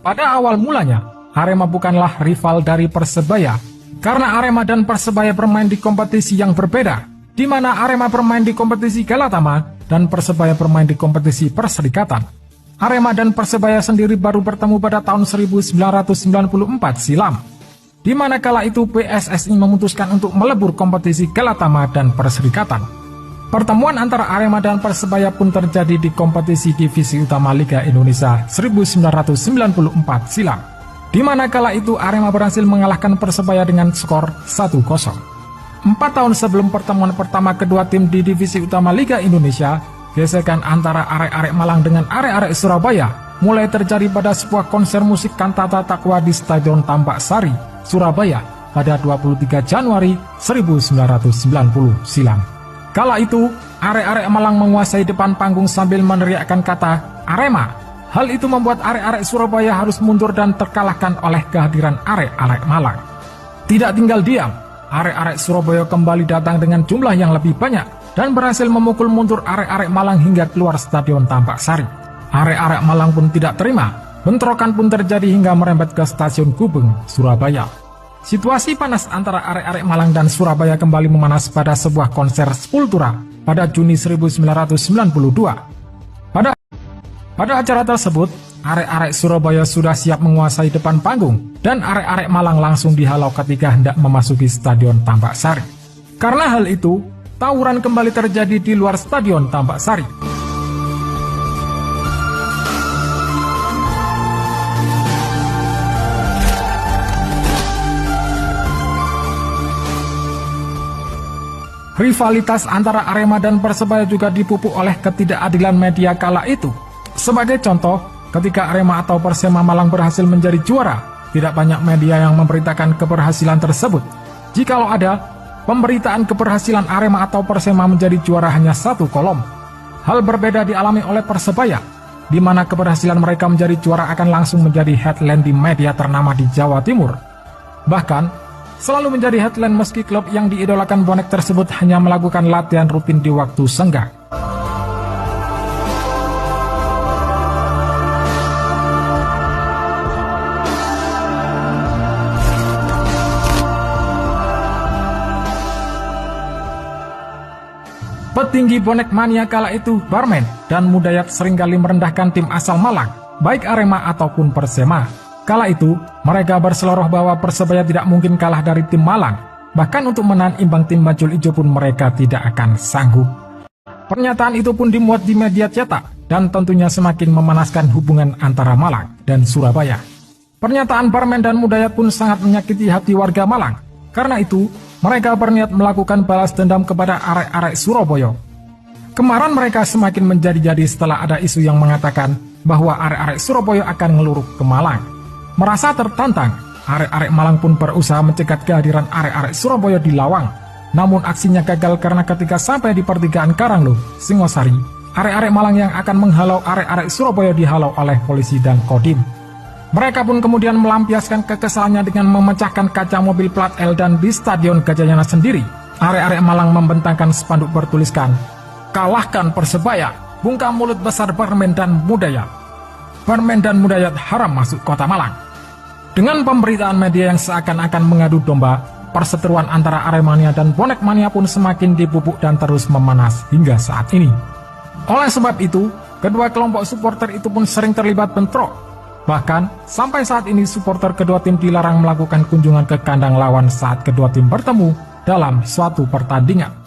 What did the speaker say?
Pada awal mulanya, Arema bukanlah rival dari Persebaya, karena Arema dan Persebaya bermain di kompetisi yang berbeda, di mana Arema bermain di kompetisi Galatama dan Persebaya bermain di kompetisi Perserikatan. Arema dan Persebaya sendiri baru bertemu pada tahun 1994 silam, di mana kala itu PSSI memutuskan untuk melebur kompetisi Galatama dan Perserikatan. Pertemuan antara Arema dan Persebaya pun terjadi di kompetisi Divisi Utama Liga Indonesia 1994 silam, di mana kala itu Arema berhasil mengalahkan Persebaya dengan skor 1-0. 4 tahun sebelum pertemuan pertama kedua tim di Divisi Utama Liga Indonesia, gesekan antara arek-arek Malang dengan arek-arek Surabaya mulai terjadi pada sebuah konser musik kantata takwa di Stadion Tambak Sari, Surabaya pada 23 Januari 1990 silam. Kala itu, arek-arek Malang menguasai depan panggung sambil meneriakkan kata Arema. Hal itu membuat arek-arek Surabaya harus mundur dan terkalahkan oleh kehadiran arek-arek Malang. Tidak tinggal diam, arek-arek Surabaya kembali datang dengan jumlah yang lebih banyak dan berhasil memukul mundur arek-arek Malang hingga keluar Stadion Tambak Sari. Arek-arek Malang pun tidak terima, bentrokan pun terjadi hingga merembet ke Stasiun Gubeng, Surabaya. Situasi panas antara arek-arek Malang dan Surabaya kembali memanas pada sebuah konser Sepultura pada Juni 1992. Pada acara tersebut, arek-arek Surabaya sudah siap menguasai depan panggung dan arek-arek Malang langsung dihalau ketika hendak memasuki Stadion Tambak Sari. Karena hal itu, tawuran kembali terjadi di luar Stadion Tambak Sari. Rivalitas antara Arema dan Persebaya juga dipupuk oleh ketidakadilan media kala itu. Sebagai contoh, ketika Arema atau Persema Malang berhasil menjadi juara, tidak banyak media yang memberitakan keberhasilan tersebut. Jikalau ada, pemberitaan keberhasilan Arema atau Persema menjadi juara hanya satu kolom. Hal berbeda dialami oleh Persebaya, di mana keberhasilan mereka menjadi juara akan langsung menjadi headline di media ternama di Jawa Timur. Bahkan, selalu menjadi headline meski klub yang diidolakan bonek tersebut hanya melakukan latihan rutin di waktu senggang. Petinggi bonek mania kala itu, Barmen dan Mudayat seringkali merendahkan tim asal Malang, baik Arema ataupun Persema. Kala itu, mereka berseloroh bahwa Persebaya tidak mungkin kalah dari tim Malang. Bahkan untuk menahan imbang tim Bajul Ijo pun mereka tidak akan sanggup. Pernyataan itu pun dimuat di media cetak dan tentunya semakin memanaskan hubungan antara Malang dan Surabaya. Pernyataan Barmen dan Mudayat pun sangat menyakiti hati warga Malang. Karena itu, mereka berniat melakukan balas dendam kepada arek-arek Surabaya. Kemarahan mereka semakin menjadi-jadi setelah ada isu yang mengatakan bahwa arek-arek Surabaya akan ngeluruk ke Malang. Merasa tertantang, arek-arek Malang pun berusaha mencegat kehadiran arek-arek Surabaya di Lawang. Namun aksinya gagal karena ketika sampai di pertigaan Karanglo, Singosari, arek-arek Malang yang akan menghalau arek-arek Surabaya dihalau oleh polisi dan Kodim. Mereka pun kemudian melampiaskan kekesalannya dengan memecahkan kaca mobil plat L dan di Stadion Gajayana sendiri, arek-arek Malang membentangkan spanduk bertuliskan, "Kalahkan Persebaya, bungkam mulut besar Barmen dan Mudayat. Barmen dan Mudayat haram masuk kota Malang." Dengan pemberitaan media yang seakan-akan mengadu domba, perseteruan antara Aremania dan bonek mania pun semakin dipupuk dan terus memanas hingga saat ini. Oleh sebab itu, kedua kelompok supporter itu pun sering terlibat bentrok. Bahkan, sampai saat ini supporter kedua tim dilarang melakukan kunjungan ke kandang lawan saat kedua tim bertemu dalam suatu pertandingan.